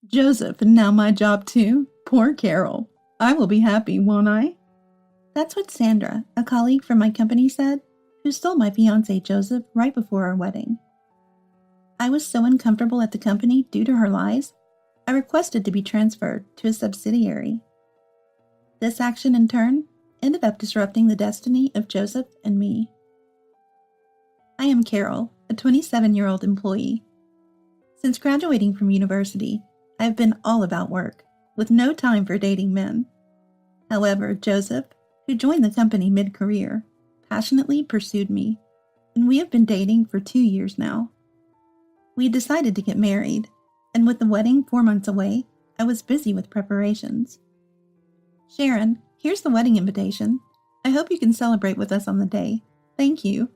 Joseph, and now my job too? Poor Carol. I will be happy, won't I? That's what Sandra, a colleague from my company, said, who stole my fiancé Joseph right before our wedding. I was so uncomfortable at the company due to her lies, I requested to be transferred to a subsidiary. This action, in turn, ended up disrupting the destiny of Joseph and me. I am Carol, a 27-year-old employee. Since graduating from university, I have been all about work, with no time for dating men. However, Joseph, who joined the company mid-career, passionately pursued me, and we have been dating for 2 years now. We decided to get married, and with the wedding 4 months away, I was busy with preparations. Sharon, here's the wedding invitation. I hope you can celebrate with us on the day. Thank you.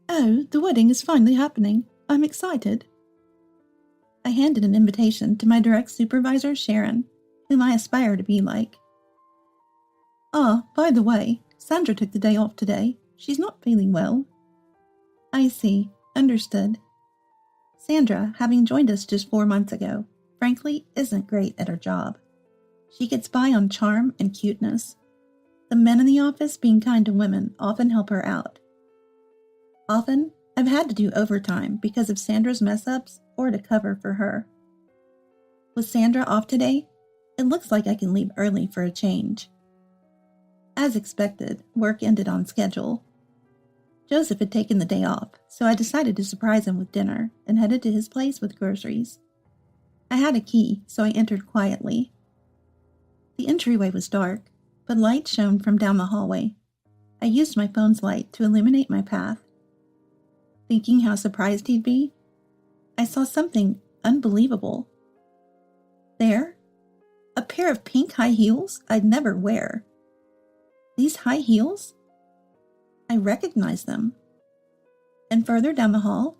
Oh, the wedding is finally happening. I'm excited. I handed an invitation to my direct supervisor, Sharon, whom I aspire to be like. Ah, by the way, Sandra took the day off today. She's not feeling well. I see. Understood. Sandra, having joined us just 4 months ago, frankly isn't great at her job. She gets by on charm and cuteness. The men in the office being kind to women often help her out. Often, I've had to do overtime because of Sandra's mess-ups or to cover for her. With Sandra off today, it looks like I can leave early for a change. As expected, work ended on schedule. Joseph had taken the day off, so I decided to surprise him with dinner and headed to his place with groceries. I had a key, so I entered quietly. The entryway was dark, but light shone from down the hallway. I used my phone's light to illuminate my path. Thinking how surprised he'd be, I saw something unbelievable. There, a pair of pink high heels I'd never wear. These high heels? I recognized them. And further down the hall,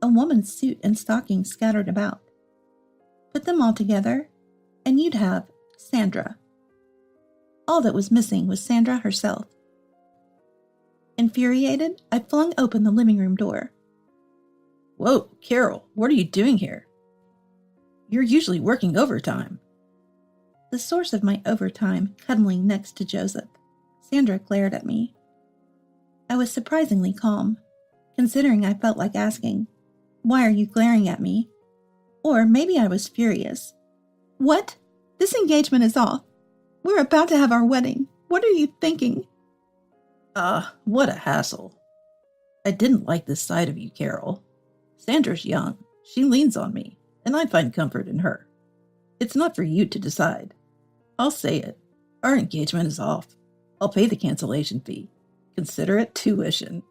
a woman's suit and stockings scattered about. Put them all together, and you'd have Sandra. All that was missing was Sandra herself. Infuriated, I flung open the living room door. Whoa, Carol, what are you doing here? You're usually working overtime. The source of my overtime cuddling next to Joseph, Sandra glared at me. I was surprisingly calm, considering I felt like asking, "Why are you glaring at me?" Or maybe I was furious. What? This engagement is off. We're about to have our wedding. What are you thinking? What a hassle. I didn't like this side of you, Carol. Sandra's young. She leans on me, and I find comfort in her. It's not for you to decide. I'll say it. Our engagement is off. I'll pay the cancellation fee. Consider it tuition.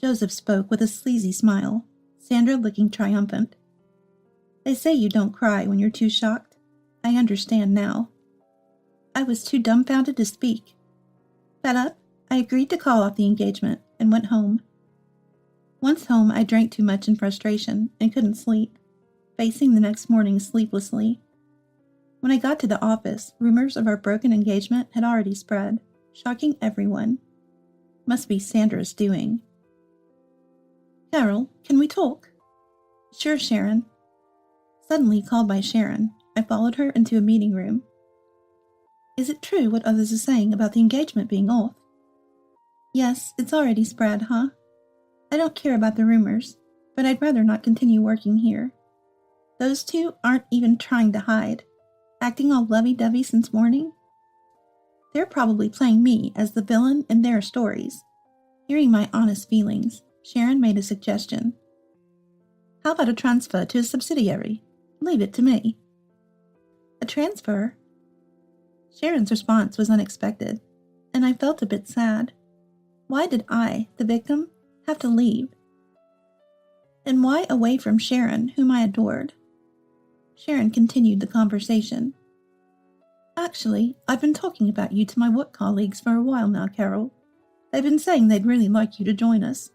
Joseph spoke with a sleazy smile, Sandra looking triumphant. They say you don't cry when you're too shocked. I understand now. I was too dumbfounded to speak. Fed up, I agreed to call off the engagement and went home. Once home, I drank too much in frustration and couldn't sleep, facing the next morning sleeplessly. When I got to the office, rumors of our broken engagement had already spread, shocking everyone. Must be Sandra's doing. Carol, can we talk? Sure, Sharon. Suddenly called by Sharon, I followed her into a meeting room. Is it true what others are saying about the engagement being off? Yes, it's already spread, huh? I don't care about the rumors, but I'd rather not continue working here. Those two aren't even trying to hide, acting all lovey-dovey since morning. They're probably playing me as the villain in their stories. Hearing my honest feelings, Sharon made a suggestion. How about a transfer to a subsidiary? Leave it to me. A transfer? Sharon's response was unexpected, and I felt a bit sad. Why did I, the victim, have to leave? And why away from Sharon, whom I adored? Sharon continued the conversation. Actually, I've been talking about you to my work colleagues for a while now, Carol. They've been saying they'd really like you to join us.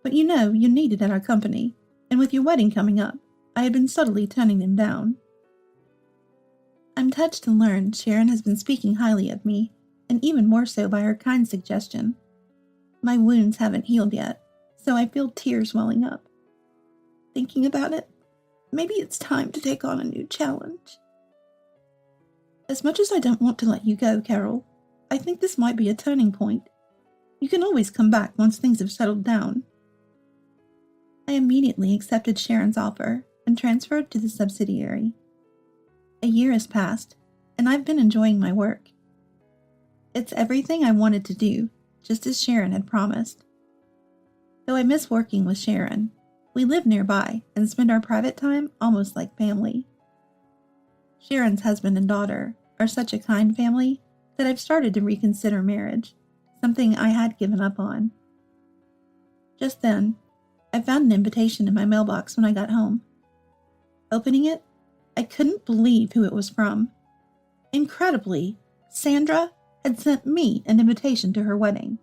But you know you're needed at our company, and with your wedding coming up, I had been subtly turning them down. I'm touched to learn Sharon has been speaking highly of me, and even more so by her kind suggestion. My wounds haven't healed yet, so I feel tears welling up. Thinking about it maybe it's time to take on a new challenge. As much as I don't want to let you go, Carol, I think this might be a turning point. You can always come back once things have settled down. I immediately accepted Sharon's offer and transferred to the subsidiary. A year has passed, and I've been enjoying my work. It's everything I wanted to do, just as Sharon had promised. Though I miss working with Sharon, we live nearby and spend our private time almost like family. Sharon's husband and daughter are such a kind family that I've started to reconsider marriage, something I had given up on. Just then, I found an invitation in my mailbox when I got home. Opening it, I couldn't believe who it was from. Incredibly, Sandra had sent me an invitation to her wedding.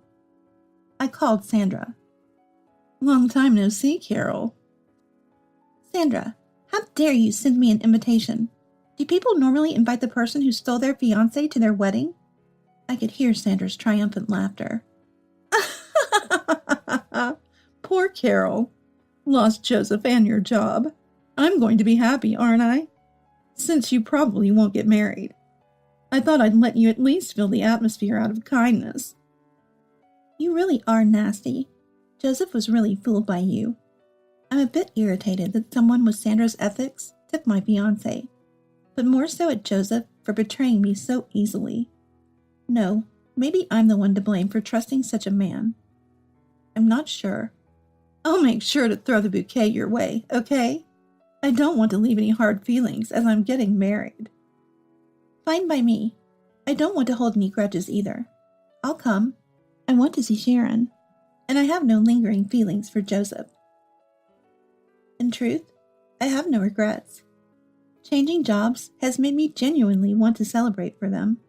I called Sandra. "Long time no see, Carol." "Sandra, how dare you send me an invitation? Do people normally invite the person who stole their fiancé to their wedding?" I could hear Sandra's triumphant laughter. "Poor Carol. Lost Joseph and your job. I'm going to be happy, aren't I? Since you probably won't get married. I thought I'd let you at least feel the atmosphere out of kindness." "You really are nasty. Joseph was really fooled by you. I'm a bit irritated that someone with Sandra's ethics took my fiancé, but more so at Joseph for betraying me so easily. No, maybe I'm the one to blame for trusting such a man. I'm not sure. I'll make sure to throw the bouquet your way, okay? I don't want to leave any hard feelings as I'm getting married." "Fine by me. I don't want to hold any grudges either. I'll come. I want to see Sharon, and I have no lingering feelings for Joseph. In truth, I have no regrets. Changing jobs has made me genuinely want to celebrate for them.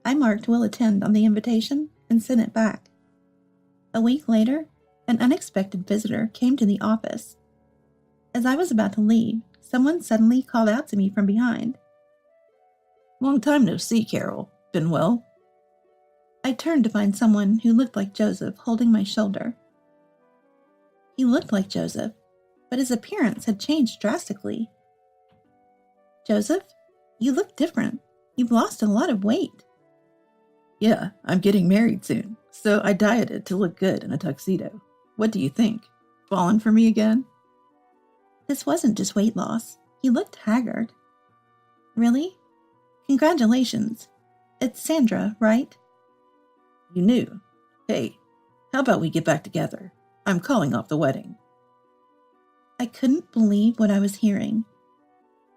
I marked will attend on the invitation and sent it back. A week later, an unexpected visitor came to the office. As I was about to leave, someone suddenly called out to me from behind. "Long time no see, Carol. Been well?" I turned to find someone who looked like Joseph holding my shoulder. He looked like Joseph, but his appearance had changed drastically. "Joseph, you look different. You've lost a lot of weight." "Yeah, I'm getting married soon, so I dieted to look good in a tuxedo. What do you think? Falling for me again?" This wasn't just weight loss. He looked haggard. "Really? Congratulations. It's Sandra, right?" "You knew. Hey, how about we get back together? I'm calling off the wedding." I couldn't believe what I was hearing.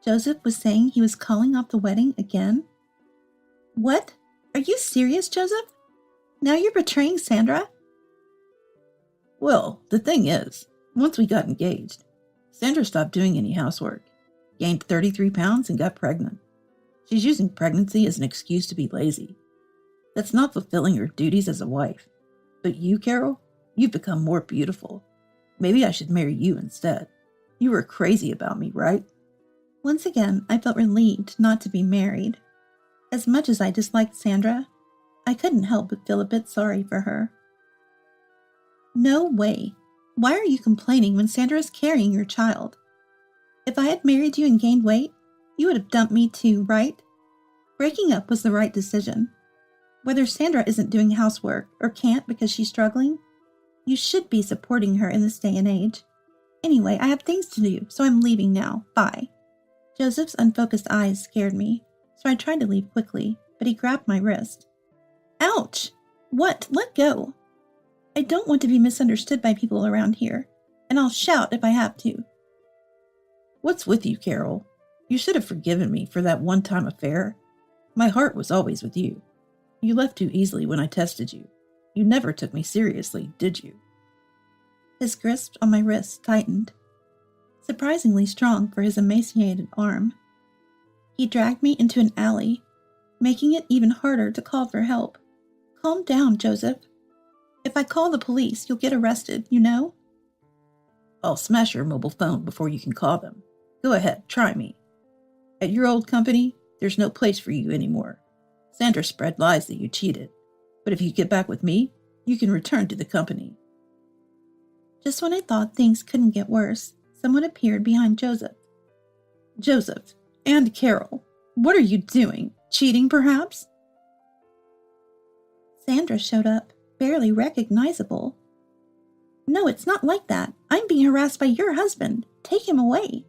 Joseph was saying he was calling off the wedding again? What? Are you serious, Joseph? Now you're betraying Sandra? "Well, the thing is, once we got engaged, Sandra stopped doing any housework, gained 33 pounds, and got pregnant. She's using pregnancy as an excuse to be lazy. That's not fulfilling her duties as a wife. But you, Carol, you've become more beautiful. Maybe I should marry you instead. You were crazy about me, right?" Once again, I felt relieved not to be married. As much as I disliked Sandra, I couldn't help but feel a bit sorry for her. "No way. Why are you complaining when Sandra is carrying your child? If I had married you and gained weight, you would have dumped me too, right? Breaking up was the right decision. Whether Sandra isn't doing housework or can't because she's struggling, you should be supporting her in this day and age. Anyway, I have things to do, so I'm leaving now. Bye." Joseph's unfocused eyes scared me, so I tried to leave quickly, but he grabbed my wrist. "Ouch! What? Let go. I don't want to be misunderstood by people around here, and I'll shout if I have to." "What's with you, Carol? You should have forgiven me for that one-time affair. My heart was always with you. You left too easily when I tested you. You never took me seriously, did you?" His grasp on my wrist tightened, surprisingly strong for his emaciated arm. He dragged me into an alley, making it even harder to call for help. "Calm down, Joseph. If I call the police, you'll get arrested, you know?" "I'll smash your mobile phone before you can call them. Go ahead, try me. At your old company, there's no place for you anymore. Sandra spread lies that you cheated. But if you get back with me, you can return to the company." Just when I thought things couldn't get worse, someone appeared behind Joseph, Joseph and Carol, what are you doing? Cheating, perhaps? Sandra showed up, barely recognizable. No, it's not like that. I'm being harassed by your husband. Take him away.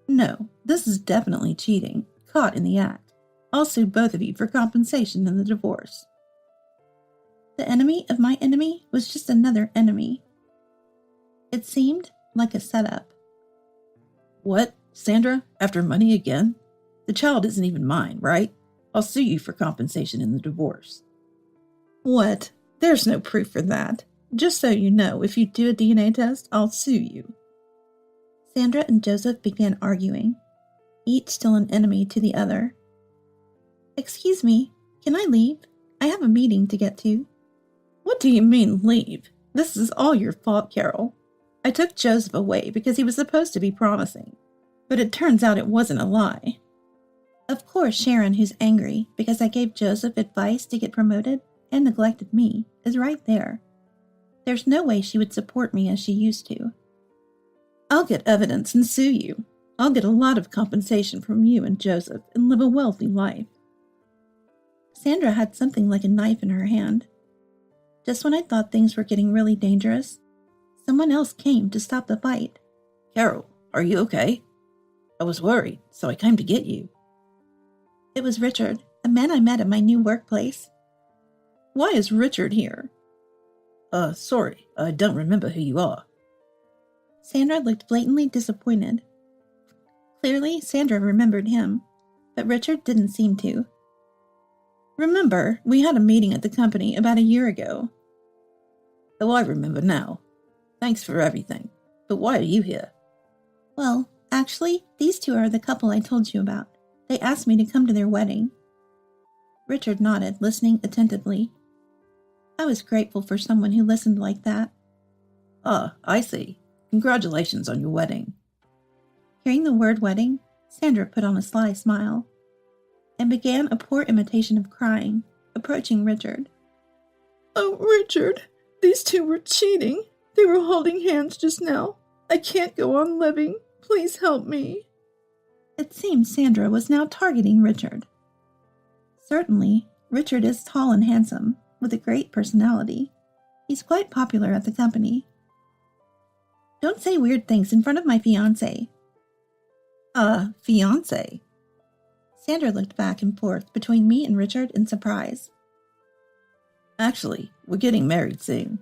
No, this is definitely cheating. Caught in the act. I'll sue both of you for compensation in the divorce. The enemy of my enemy was just another enemy. It seemed like a setup. What, Sandra? After money again? The child isn't even mine, right? I'll sue you for compensation in the divorce. What? There's no proof for that. Just so you know, if you do a DNA test, I'll sue you. Sandra and Joseph began arguing, each still an enemy to the other. Excuse me, can I leave? I have a meeting to get to. What do you mean, leave? This is all your fault, Carol. I took Joseph away because he was supposed to be promising, but it turns out it wasn't a lie. Of course, Sharon, who's angry because I gave Joseph advice to get promoted and neglected me, is right there. There's no way she would support me as she used to. I'll get evidence and sue you. I'll get a lot of compensation from you and Joseph and live a wealthy life. Sandra had something like a knife in her hand. Just when I thought things were getting really dangerous, someone else came to stop the fight. Carol, are you okay? I was worried, so I came to get you. It was Richard, a man I met at my new workplace. Why is Richard here? Sorry, I don't remember who you are. Sandra looked blatantly disappointed. Clearly, Sandra remembered him, but Richard didn't seem to. Remember, we had a meeting at the company about a year ago. Oh, I remember now. Thanks for everything. But why are you here? Well, actually, these two are the couple I told you about. They asked me to come to their wedding. Richard nodded, listening attentively. I was grateful for someone who listened like that. Ah, I see. Congratulations on your wedding. Hearing the word wedding, Sandra put on a sly smile and began a poor imitation of crying, approaching Richard. Oh, Richard, these two were cheating. They were holding hands just now. I can't go on living. Please help me. It seemed Sandra was now targeting Richard. Certainly, Richard is tall and handsome, with a great personality. He's quite popular at the company. Don't say weird things in front of my fiancé. Fiancé? Sandra looked back and forth between me and Richard in surprise. Actually, we're getting married soon,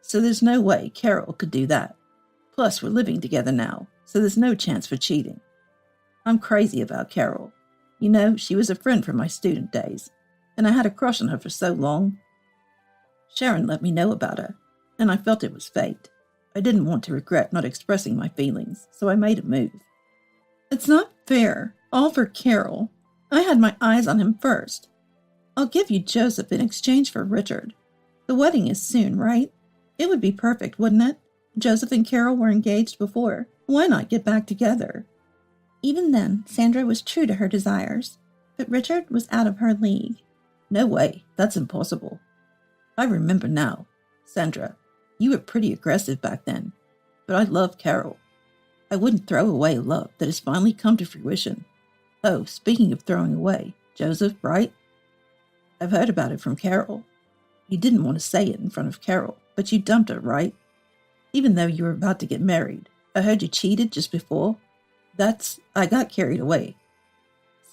so there's no way Carol could do that. Plus, we're living together now, so there's no chance for cheating. I'm crazy about Carol. You know, she was a friend from my student days, and I had a crush on her for so long. Sharon let me know about her, and I felt it was fate. I didn't want to regret not expressing my feelings, so I made a move. It's not fair, all for Carol. I had my eyes on him first. I'll give you Joseph in exchange for Richard. The wedding is soon, right? It would be perfect, wouldn't it? Joseph and Carol were engaged before. Why not get back together? Even then, Sandra was true to her desires, but Richard was out of her league. No way, that's impossible. I remember now. Sandra, you were pretty aggressive back then, but I love Carol. I wouldn't throw away a love that has finally come to fruition. Oh, speaking of throwing away, Joseph, right? I've heard about it from Carol. You didn't want to say it in front of Carol, but you dumped her, right? Even though you were about to get married. I heard you cheated just before. I got carried away.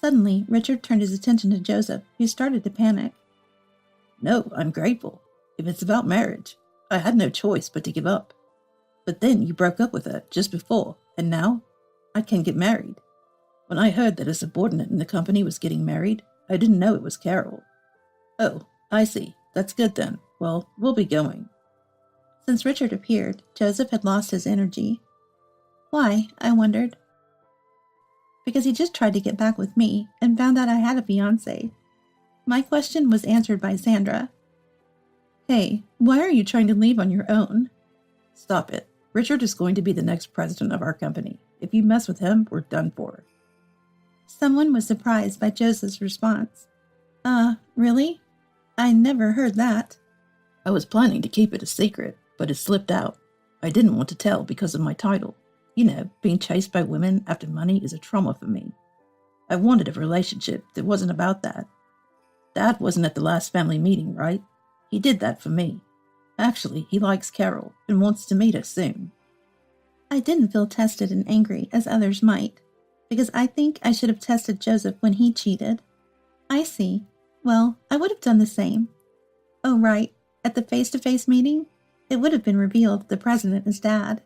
Suddenly, Richard turned his attention to Joseph, who started to panic. No, I'm grateful. If it's about marriage, I had no choice but to give up. But then you broke up with her just before, and now I can get married. When I heard that a subordinate in the company was getting married, I didn't know it was Carol. Oh, I see. That's good then. Well, we'll be going. Since Richard appeared, Joseph had lost his energy. Why, I wondered. Because he just tried to get back with me and found out I had a fiancé. My question was answered by Sandra. Hey, why are you trying to leave on your own? Stop it. Richard is going to be the next president of our company. If you mess with him, we're done for. Someone was surprised by Joseph's response. Really? I never heard that. I was planning to keep it a secret, but it slipped out. I didn't want to tell because of my title. Being chased by women after money is a trauma for me. I wanted a relationship that wasn't about that. Dad wasn't at the last family meeting, right? He did that for me. Actually, he likes Carol and wants to meet her soon. I didn't feel tested and angry as others might, because I think I should have tested Joseph when he cheated. I see. Well, I would have done the same. Oh, right. At the face-to-face meeting, it would have been revealed the president is Dad.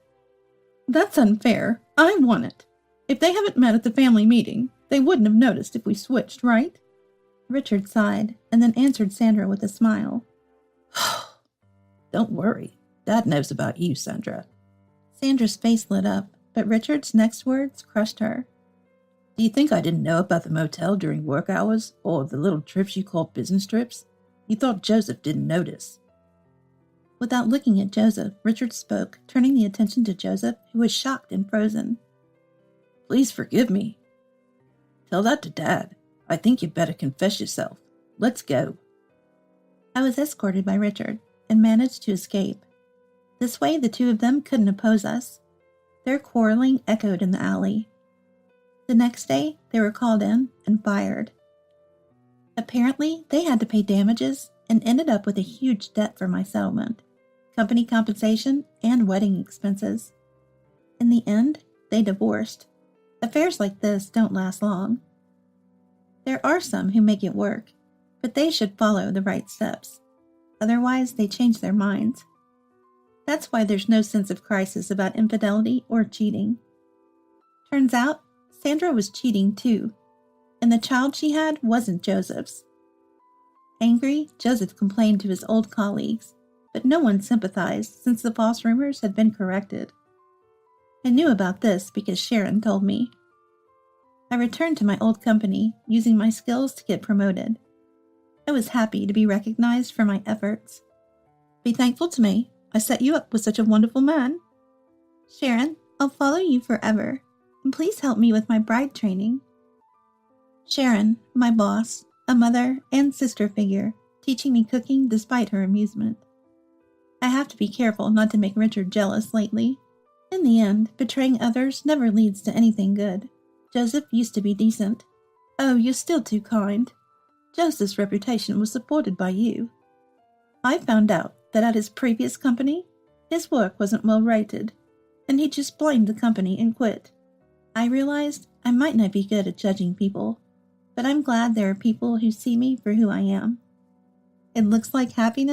That's unfair. I won it. If they haven't met at the family meeting, they wouldn't have noticed if we switched, right? Richard sighed and then answered Sandra with a smile. Don't worry. Dad knows about you, Sandra. Sandra's face lit up, but Richard's next words crushed her. Do you think I didn't know about the motel during work hours or the little trips you called business trips? You thought Joseph didn't notice. Without looking at Joseph, Richard spoke, turning the attention to Joseph, who was shocked and frozen. Please forgive me. Tell that to Dad. I think you'd better confess yourself. Let's go. I was escorted by Richard and managed to escape. This way the two of them couldn't oppose us. Their quarreling echoed in the alley. The next day, they were called in and fired. Apparently, they had to pay damages and ended up with a huge debt for my settlement, company compensation, and wedding expenses. In the end, they divorced. Affairs like this don't last long. There are some who make it work, but they should follow the right steps. Otherwise, they change their minds. That's why there's no sense of crisis about infidelity or cheating. Turns out, Sandra was cheating too, and the child she had wasn't Joseph's. Angry, Joseph complained to his old colleagues, but no one sympathized since the false rumors had been corrected. I knew about this because Sharon told me. I returned to my old company, using my skills to get promoted. I was happy to be recognized for my efforts. Be thankful to me. I set you up with such a wonderful man. Sharon, I'll follow you forever, and please help me with my bride training. Sharon, my boss, a mother and sister figure, teaching me cooking despite her amusement. I have to be careful not to make Richard jealous lately. In the end, betraying others never leads to anything good. Joseph used to be decent. Oh, you're still too kind. Joseph's reputation was supported by you. I found out that at his previous company, his work wasn't well rated, and he just blamed the company and quit. I realized I might not be good at judging people, but I'm glad there are people who see me for who I am. It looks like happiness